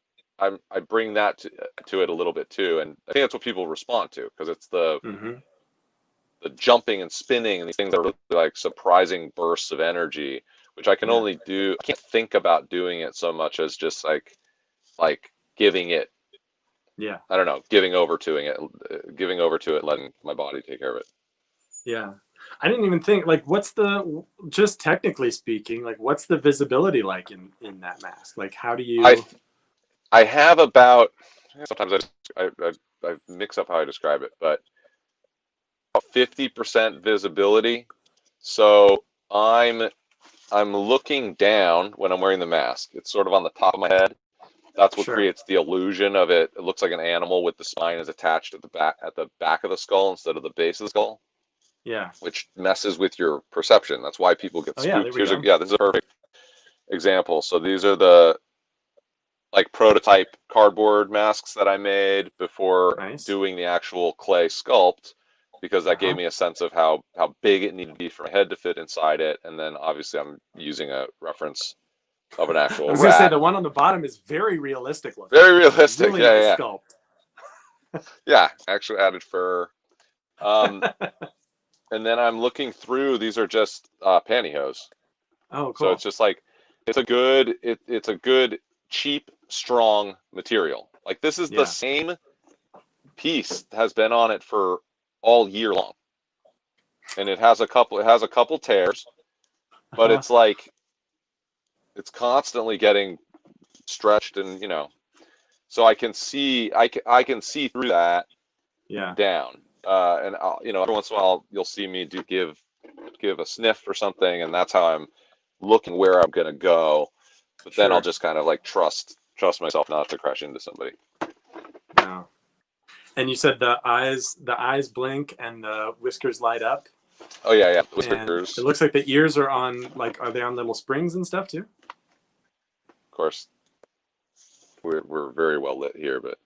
bring that to it a little bit too, and I think that's what people respond to, because it's Mm-hmm. the jumping and spinning and these things are really like surprising bursts of energy, which I can Yeah. only do. I can't think about doing it so much as just like giving it. Yeah. I don't know, giving over to it, letting my body take care of it. Yeah. I didn't even think like just technically speaking, like what's the visibility like in that mask? Like how do I you I have about, sometimes I mix up how I describe it, but 50% visibility. So I'm looking down when I'm wearing the mask. It's sort of on the top of my head. That's what Sure. creates the illusion of it. It looks like an animal with the spine is attached at the back of the skull instead of the base of the skull, Yeah. which messes with your perception. That's why people get Oh yeah, there spooked. we go. This is a perfect example. So these are the like prototype cardboard masks that I made before Nice. doing the actual clay sculpt, because that gave me a sense of how big it needed to be for my head to fit inside it. And then obviously I'm using a reference of an I actual was gonna say rat. the one on the bottom is very realistic looking. Very realistic. Really Yeah, nice sculpt. yeah. Actually added fur. And then I'm looking through. These are just pantyhose. Oh, So cool. it's just like it's a good cheap strong material. Like this is the Yeah. same piece has been on it for all year long, and it has a couple tears, but it's like it's constantly getting stretched, and so I can see I can see through that Yeah. down, and I'll, every once in a while you'll see me give a sniff or something, and that's how I'm looking where I'm gonna go. But then I'll Sure. just kind of like trust myself not to crash into somebody. No. And you said the eyes blink and the whiskers light up. Oh yeah, And whiskers. it looks like the ears are on, like, are they on little springs and stuff too? Of course, we're very well lit here, but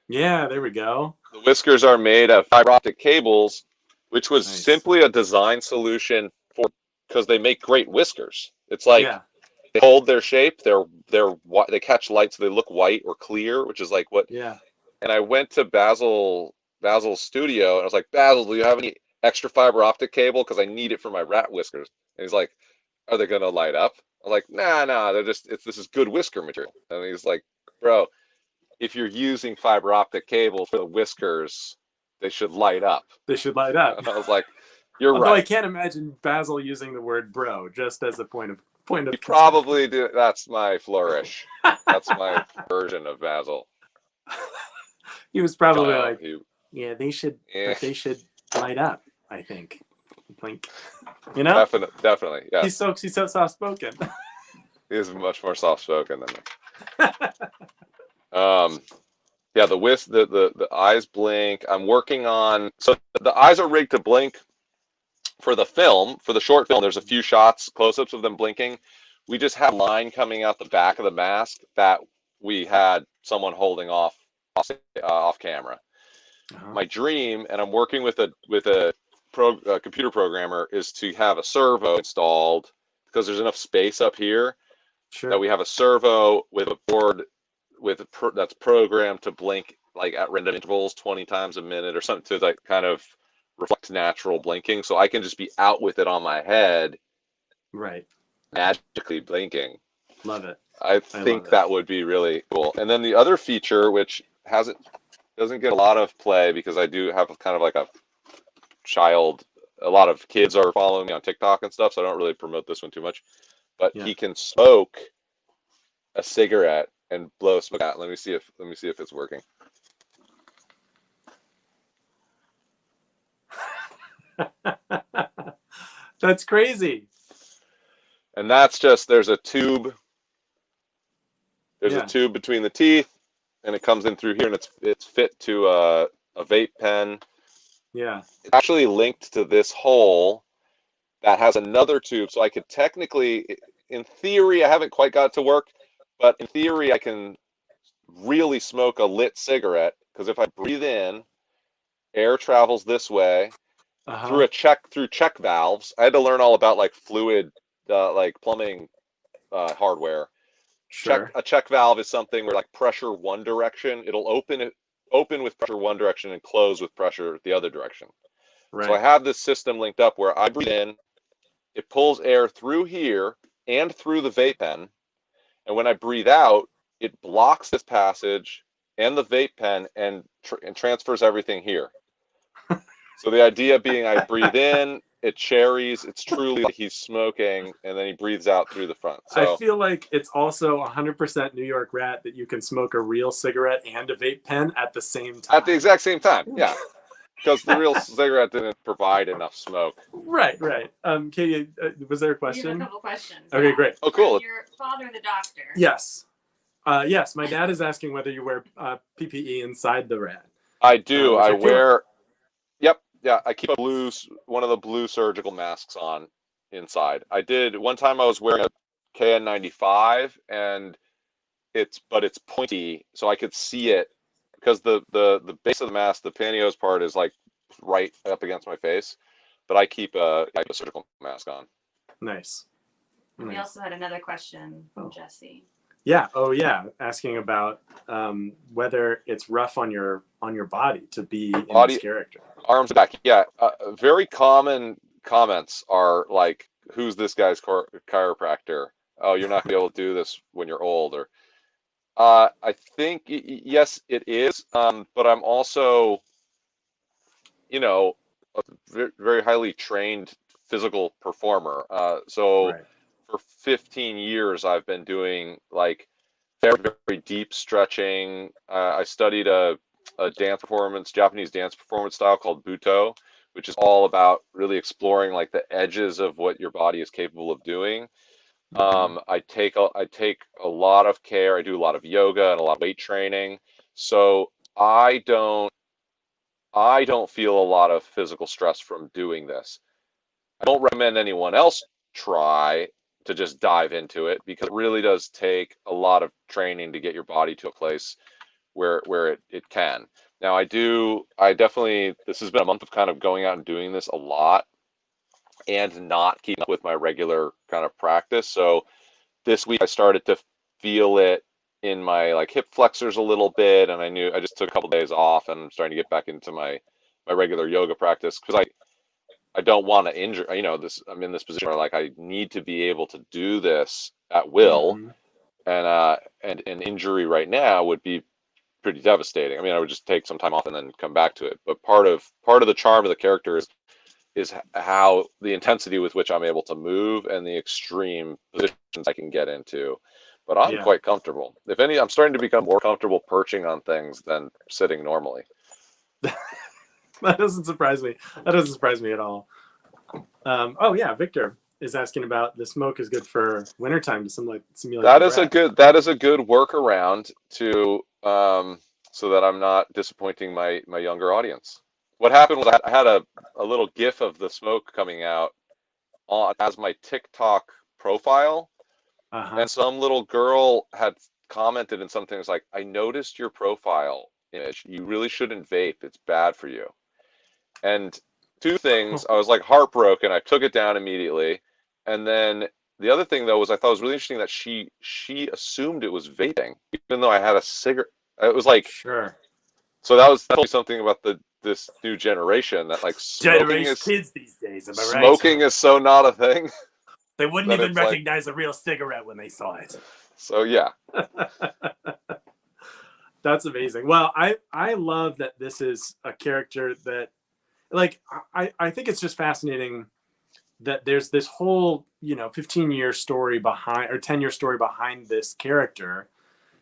Yeah, there we go. the whiskers are made of fiber optic cables, which was Nice. simply a design solution because they make great whiskers. It's like Yeah. they hold their shape. They catch light, so they look white or clear, which is like what. Yeah. And I went to Basil's studio, and I was like, Basil, do you have any extra fiber optic cable? Because I need it for my rat whiskers. And he's like, are they gonna light up? I was like, nah, they're just this is good whisker material. And he's like, bro, if you're using fiber optic cable for the whiskers, they should light up. They should light up. And I was like, you're Although I right. can't imagine Basil using the word bro just as a point of You probably do. That's my flourish. That's my version of Basil. He was probably Oh, like, yeah, they should light up, I think. Like, definitely, yeah. He's so soft spoken. He is much more soft spoken than me. Yeah, the eyes blink. I'm working on, so the eyes are rigged to blink for the film, for the short film. There's a few shots, close-ups of them blinking. We just had a line coming out the back of the mask that we had someone holding off camera. My dream, and I'm working with a computer programmer, is to have a servo installed, because there's enough space up here that we have a servo with a board that's programmed to blink like at random intervals 20 times a minute or something, to like kind of reflect natural blinking, so I can just be out with it on my head, right, magically blinking. Love it. I think that would be really cool. And then the other feature, which doesn't get a lot of play, because I do have kind of like a lot of kids are following me on TikTok and stuff, so I don't really promote this one too much, but he can smoke a cigarette and blow smoke out. Let me see if it's working. That's crazy. And that's just, there's a tube between the teeth, and it comes in through here, and it's fit to a vape pen. Yeah. It's actually linked to this hole that has another tube, so I could technically, in theory, I haven't quite got it to work, but in theory I can really smoke a lit cigarette, because if I breathe in, air travels this way through check valves. I had to learn all about like fluid, like plumbing hardware. Sure. A check valve is something where like pressure one direction, it'll open with pressure one direction and close with pressure the other direction. Right. So I have this system linked up where I breathe in, it pulls air through here and through the vape pen, and when I breathe out, it blocks this passage and the vape pen and transfers everything here. So the idea being, I breathe in, it cherries, it's truly like he's smoking, and then he breathes out through the front. So I feel like it's also 100% New York rat that you can smoke a real cigarette and a vape pen at the same time. At the exact same time, yeah. Because the real cigarette didn't provide enough smoke. Right. Katie, was there a question? You have a couple questions. Okay, great. Oh, cool. Your father, the doctor. Yes. Yes, my dad is asking whether you wear PPE inside the rat. I do. I wear... Yep. Yeah, I keep one of the blue surgical masks on inside. I did. One time I was wearing a KN95, and but it's pointy, so I could see it because the base of the mask, the pantyhose part, is like right up against my face. But I keep a surgical mask on. Nice. And we Nice. also had another question from Jesse. Yeah. Oh, yeah. Asking about whether it's rough on your body to be in this character. Arms back. Yeah. Very common comments are like, "Who's this guy's chiropractor? Oh, you're not gonna be able to do this when you're old." Or, I think yes, it is. But I'm also, a very highly trained physical performer. So Right. for 15 years, I've been doing like very, very deep stretching. I studied a Japanese dance performance style called Buto, which is all about really exploring like the edges of what your body is capable of doing. I take a lot of care. I do a lot of yoga and a lot of weight training. So I don't feel a lot of physical stress from doing this. I don't recommend anyone else try to just dive into it because it really does take a lot of training to get your body to a place where it can. Now I definitely, this has been a month of kind of going out and doing this a lot and not keeping up with my regular kind of practice. So this week I started to feel it in my like hip flexors a little bit, and I just took a couple of days off and I'm starting to get back into my regular yoga practice because I don't want to injure, I'm in this position where like I need to be able to do this at will, and an injury right now would be pretty devastating. I mean, I would just take some time off and then come back to it. But part of the charm of the character is how the intensity with which I'm able to move and the extreme positions I can get into. But I'm quite comfortable. If any, I'm starting to become more comfortable perching on things than sitting normally. That doesn't surprise me. That doesn't surprise me at all. Oh yeah, Victor is asking about the smoke is good for wintertime to simulate That is breath. a good workaround to so that I'm not disappointing my younger audience. What happened was I had a little GIF of the smoke coming out as my TikTok profile, and some little girl had commented in some things like, "I noticed your profile image. You really shouldn't vape. It's bad for you." And two things, I was like heartbroken. I took it down immediately. And then the other thing though was I thought it was really interesting that she assumed it was vaping, even though I had a cigarette. It was like, sure. So that was definitely something about this new generation that like smoking is kids these days. Am I right? Smoking is so not a thing. They wouldn't even recognize a real cigarette when they saw it. So yeah. That's amazing. Well, I love that this is a character that, like, I think it's just fascinating that there's this whole 15-year story behind, or 10-year story behind this character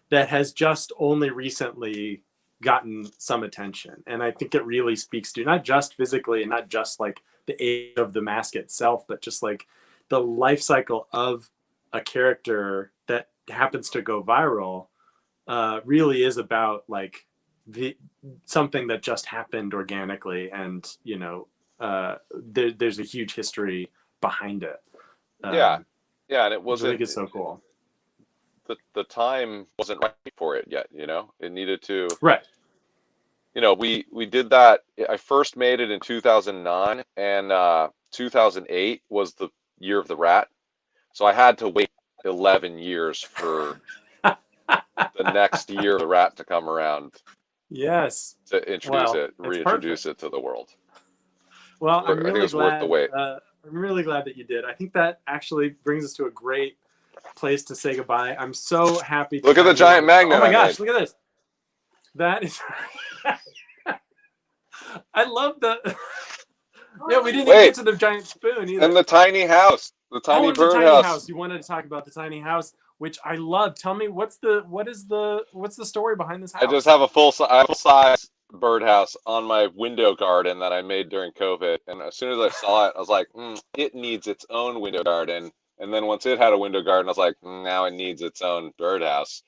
that has just only recently gotten some attention. And I think it really speaks to not just physically and not just like the age of the mask itself, but just like the life cycle of a character that happens to go viral. Really is about like something that just happened organically, and there's a huge history behind it. Yeah, and it wasn't. I think it's so cool. The time wasn't right for it yet. It needed to. Right. We did that. I first made it in 2009, and 2008 was the year of the rat, so I had to wait 11 years for the next year of the rat to come around. Yes. To reintroduce it to the world. Well, I'm really it's worth the wait. I'm really glad that you did. I think that actually brings us to a great place to say goodbye. I'm so happy. Look at the giant magnet. Oh my gosh, look at this. That is. I love the. Yeah, we didn't even get to the giant spoon either. And the tiny house, the tiny birdhouse. You wanted to talk about the tiny house, which I love. Tell me, what's the story behind this house? I just have a full-size birdhouse on my window garden that I made during COVID, and as soon as I saw it, I was like, it needs its own window garden. And then once it had a window garden, I was like, now it needs its own birdhouse.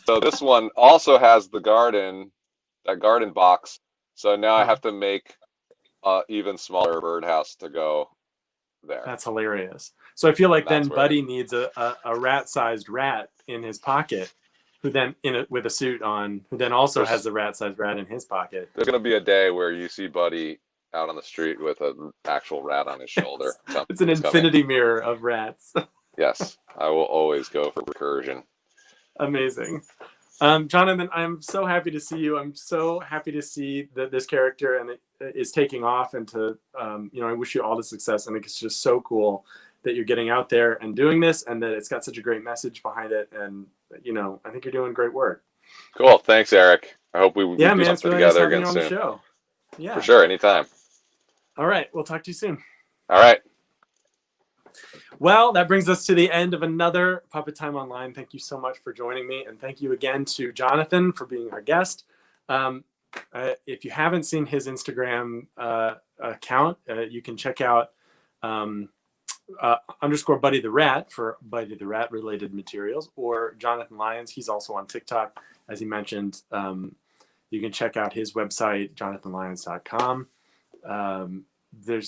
So this one also has that garden box. So now I have to make even smaller birdhouse to go there. That's hilarious. So I feel like then Buddy needs a rat-sized rat in his pocket who then with a suit on, who then also There's- has the rat-sized rat in his pocket. There's gonna be a day where you see Buddy out on the street with an actual rat on his shoulder. It's an Something's coming. infinity mirror of rats. Yes, I will always go for recursion. Amazing. Jonathan, I'm so happy to see you. I'm so happy to see that this character and it is taking off, and to I wish you all the success. I think it's just so cool that you're getting out there and doing this, and that it's got such a great message behind it. And I think you're doing great work. Cool. Thanks, Eric. I hope we do Man, it's something really nice together having again you on the soon. show. Yeah, For sure, anytime. All right, we'll talk to you soon. All right. Well, that brings us to the end of another Puppet Time Online. Thank you so much for joining me, and thank you again to Jonathan for being our guest. If you haven't seen his Instagram account, you can check out _ Buddy the Rat for Buddy the Rat related materials, or Jonothon Lyons. He's also on TikTok, as he mentioned. You can check out his website, jonothonlyons.com.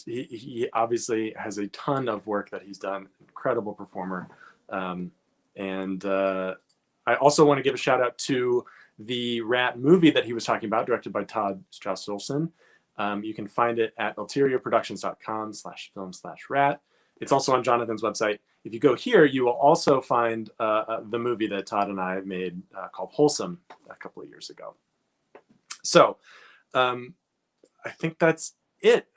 He obviously has a ton of work that he's done. Incredible performer. And I also want to give a shout out to the Rat movie that he was talking about, directed by Todd Strauss-Olson. You can find it at ulteriorproductions.com/film/rat. It's also on Jonathan's website. If you go here, you will also find the movie that Todd and I made called Wholesome a couple of years ago. So I think that's it.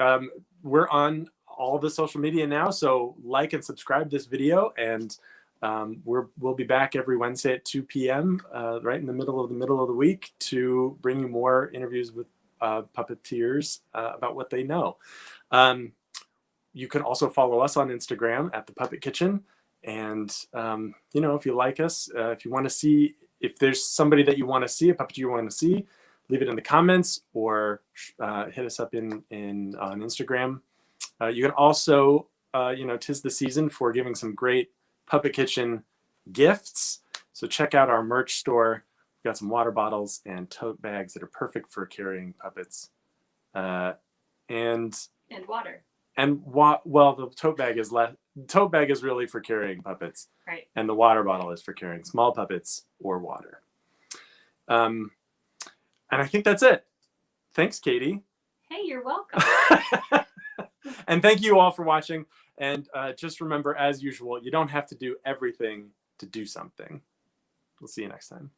We're on all the social media now, so like and subscribe this video, and we'll be back every Wednesday at 2 p.m. Right in the middle of the week, to bring you more interviews with puppeteers about what they know. You can also follow us on Instagram at The Puppet Kitchen, and if you like us, if you want to see, if there's somebody that you want to see, a puppeteer you want to see, leave it in the comments, or hit us up on Instagram. You can also, 'tis the season for giving some great Puppet Kitchen gifts. So check out our merch store. We've got some water bottles and tote bags that are perfect for carrying puppets. And water. Well, the tote bag is really for carrying puppets. Right. And the water bottle is for carrying small puppets or water. And I think that's it. Thanks, Katie. Hey, you're welcome. And thank you all for watching. And just remember, as usual, you don't have to do everything to do something. We'll see you next time.